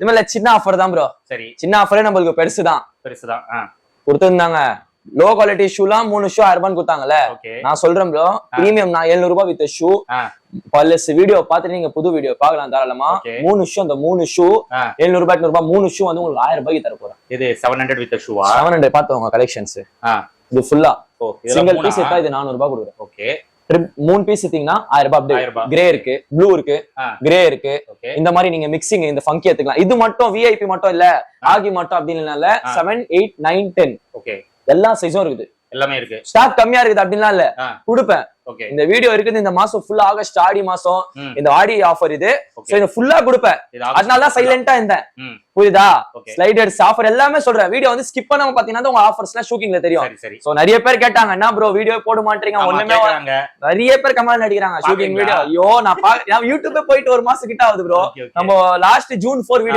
இதுமாதிரி சின்ன ஆஃபர் தான் ப்ரோ. சரி, சின்ன ஆஃபரே நம்மளுக்கு பெருசுதான் கொடுத்துருந்தாங்க. லோ குவாலிட்டி ஷூலாம் 3 ஷூ 1000 ரூபான்னு கொடுத்தாங்கல்ல. நான் சொல்றேன் ப்ரோ, பிரீமியம் நான் 700 ரூபாய் வித்த ஷூ. பல்லஸ் வீடியோ பார்த்துட்டு நீங்க புது வீடியோ பார்க்கலாம் தாராளமா. 3 ஷூ, அந்த 3 ஷூ 700 ரூபாய் 800 ரூபாய் 3 ஷூ வந்து உங்களுக்கு 1000 ரூபாய்க்கு தர போறேன். இது 700 வித் ஷூவா? 700 பார்த்தவங்க கலெக்ஷன்ஸ். இது ஃபுல்லா சிங்கிள் பீஸ் எடுத்தா இது 400 ரூபாய் கொடுக்குறேன். ஓகே, 3 பீஸ் எடுத்தீங்கன்னா 1000 ரூபாய். அப்படியே கிரே இருக்கு, ப்ளூ இருக்கு, கிரே இருக்கு. இந்த மாதிரி நீங்க மிக்சிங் இந்த ஃபங்கி எடுத்துக்கலாம். இது மட்டும் விஐபி மட்டும் இல்ல, ஆகி மட்டும் அப்படின்னு 7, 8, 9, 10 ஓகே எல்லா சைஸும் இருக்குது, எல்லாமே இருக்கு. ஸ்டாக் கம்மியா இருக்குது அப்படின்லாம் இல்ல, கொடுப்பேன். இந்த வீடியோ இருக்குது இந்த மாசம் ஃபுல்லா, ஆகஸ்ட் ஆடி மாசம் இந்த ஆடி ஆஃபர் இது. சோ இத ஃபுல்லா கொடுப்பேன், அதனால தான் சைலண்டா இருந்தேன். புரியுதா? ஸ்லைடர்ஸ் ஆஃபர் எல்லாமே சொல்றேன். வீடியோ வந்து ஸ்கிப் பண்ணாம பாத்தீங்கன்னா உங்க ஆஃபர்ஸ்லாம் ஷூக்கிங்ல தெரியும். சோ நிறைய பேர் கேட்டாங்க, என்ன ப்ரோ வீடியோ போட மாட்டீங்க, ஒண்ணுமே நிறைய பேர் கமெண்ட் அடிக்கிறாங்க ஷூக்கிங் வீடியோ. ஐயோ நான் யூடியூபே போயிட்டு 1 மாசம் கிட்ட ஆகுது ப்ரோ. நம்ம லாஸ்ட் ஜூன் 4 வீடியோ